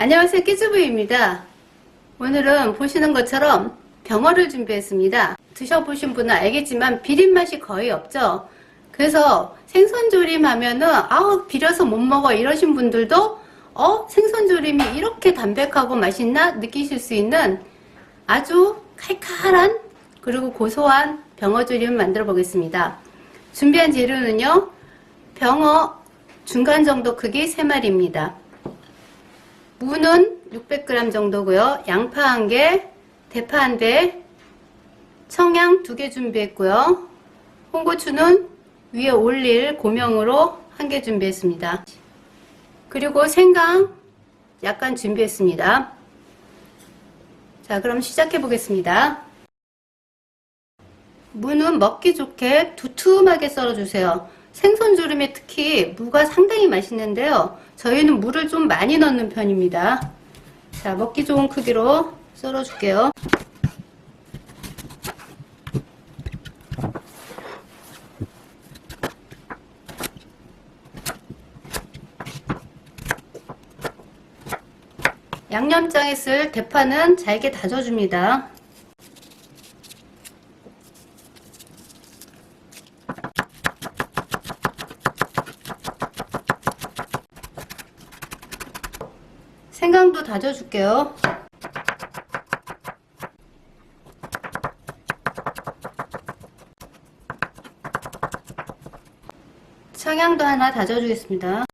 안녕하세요, 끼즈부입니다. 오늘은 보시는 것처럼 병어를 준비했습니다. 드셔보신 분은 알겠지만 비린맛이 거의 없죠. 그래서 생선조림 하면은 비려서 못 먹어 이러신 분들도 생선조림이 이렇게 담백하고 맛있나 느끼실 수 있는 아주 칼칼한 그리고 고소한 병어조림을 만들어 보겠습니다. 준비한 재료는요, 병어 중간 정도 크기 3마리입니다. 무는 600g 정도고요. 양파 1개, 대파 1대, 청양 2개 준비했고요. 홍고추는 위에 올릴 고명으로 1개 준비했습니다. 그리고 생강 약간 준비했습니다. 자, 그럼 시작해 보겠습니다. 무는 먹기 좋게 두툼하게 썰어주세요. 생선조림에 특히 무가 상당히 맛있는데요. 저희는 무를 좀 많이 넣는 편입니다. 자, 먹기 좋은 크기로 썰어줄게요. 양념장에 쓸 대파는 잘게 다져줍니다. 생강도 다져줄게요. 청양도 하나 다져주겠습니다.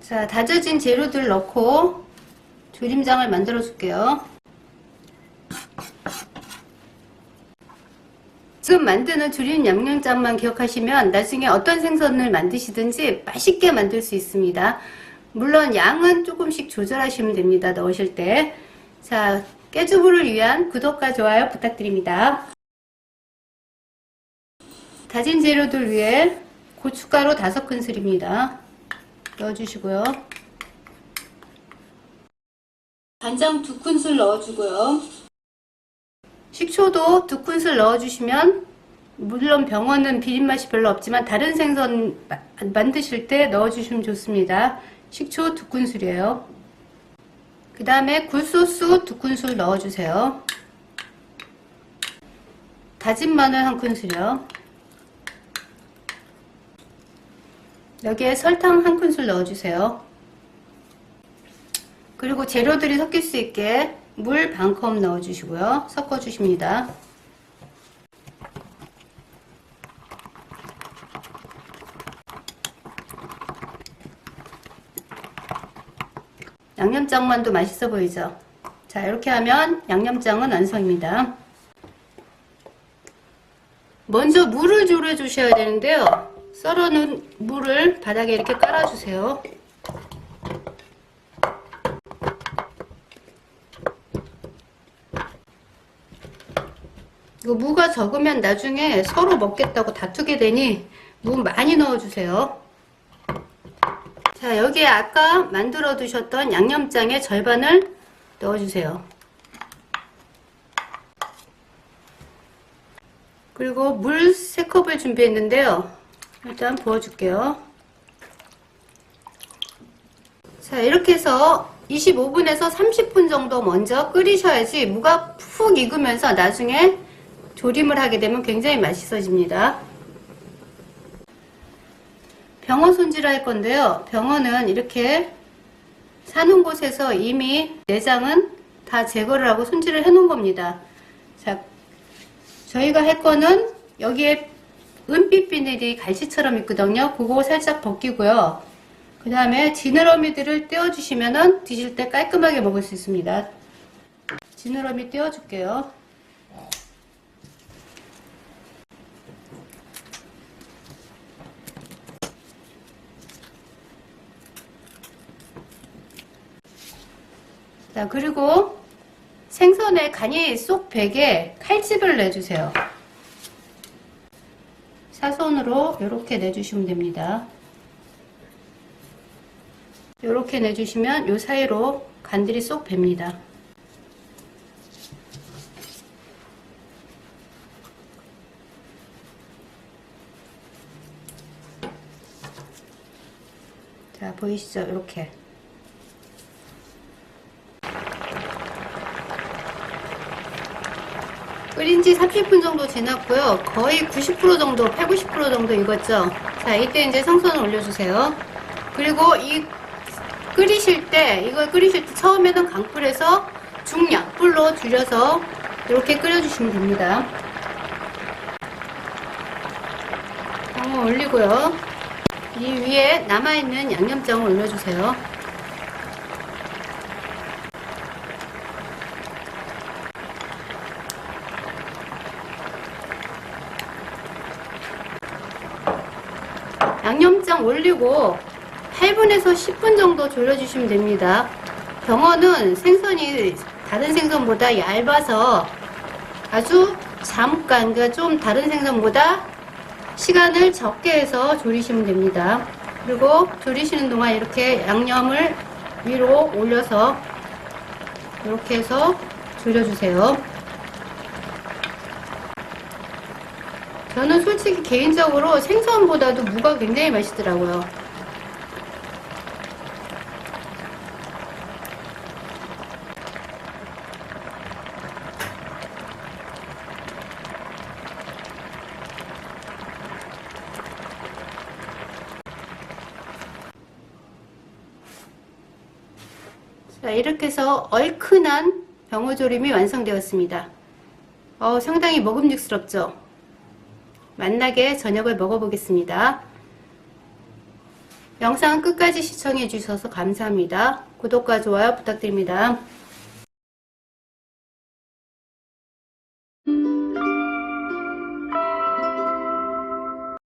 자, 다져진 재료들 넣고 조림장을 만들어 줄게요. 지금 만드는 조림 양념장만 기억하시면 나중에 어떤 생선을 만드시든지 맛있게 만들 수 있습니다. 물론 양은 조금씩 조절하시면 됩니다. 넣으실 때. 자, 깨주부를 위한 구독과 좋아요 부탁드립니다. 다진 재료들 위에 고춧가루 5큰술입니다. 넣어주시고요. 간장 2큰술 넣어주고요. 식초도 2큰술 넣어주시면, 물론 병어는 비린맛이 별로 없지만 다른 생선 만드실 때 넣어주시면 좋습니다. 식초 2큰술이에요. 그 다음에 굴소스 2큰술 넣어주세요. 다진 마늘 1큰술이요. 여기에 설탕 1큰술 넣어주세요. 그리고 재료들이 섞일 수 있게 물 반컵 넣어주시고요. 섞어주십니다. 양념장만도 맛있어 보이죠? 자, 이렇게 하면 양념장은 완성입니다. 먼저 물을 졸여 주셔야 되는데요. 썰어놓은 물을 바닥에 이렇게 깔아주세요. 이거 무가 적으면 나중에 서로 먹겠다고 다투게 되니 무 많이 넣어주세요. 자, 여기에 아까 만들어 두셨던 양념장의 절반을 넣어주세요. 그리고 물 3컵을 준비했는데요. 일단 부어줄게요. 자, 이렇게 해서 25분에서 30분 정도 먼저 끓이셔야지 무가 푹 익으면서 나중에 조림을 하게 되면 굉장히 맛있어집니다. 병어 손질할 건데요. 병어는 이렇게 사는 곳에서 이미 내장은 다 제거를 하고 손질을 해 놓은 겁니다. 자, 저희가 할 거는 여기에 은빛 비늘이 갈치처럼 있거든요. 그거 살짝 벗기고요. 그 다음에 지느러미들을 떼어주시면은 드실 때 깔끔하게 먹을 수 있습니다. 지느러미 떼어줄게요. 자, 그리고 생선에 간이 쏙 배게 칼집을 내주세요. 사선으로 이렇게 내주시면 됩니다. 이렇게 내주시면 이 사이로 간들이 쏙 뱄니다. 보이시죠? 이렇게. 끓인 지 30분 정도 지났고요. 거의 90% 정도, 80, 90% 정도 익었죠? 자, 이때 이제 생선을 올려주세요. 그리고 이걸 끓이실 때 처음에는 강불에서 중약불로 줄여서 이렇게 끓여주시면 됩니다. 병어 올리고요. 이 위에 남아있는 양념장을 올려주세요. 양념장 올리고 8분에서 10분 정도 졸여주시면 됩니다. 병어는 생선이 다른 생선보다 얇아서 아주 잠깐, 그러니까 좀 다른 생선보다 시간을 적게 해서 졸이시면 됩니다. 그리고 졸이시는 동안 이렇게 양념을 위로 올려서 이렇게 해서 졸여주세요. 저는 솔직히 개인적으로 생선보다도 무가 굉장히 맛있더라고요. 자, 이렇게 해서 얼큰한 병어조림이 완성되었습니다. 상당히 먹음직스럽죠? 맛나게 저녁을 먹어보겠습니다. 영상 끝까지 시청해 주셔서 감사합니다. 구독과 좋아요 부탁드립니다.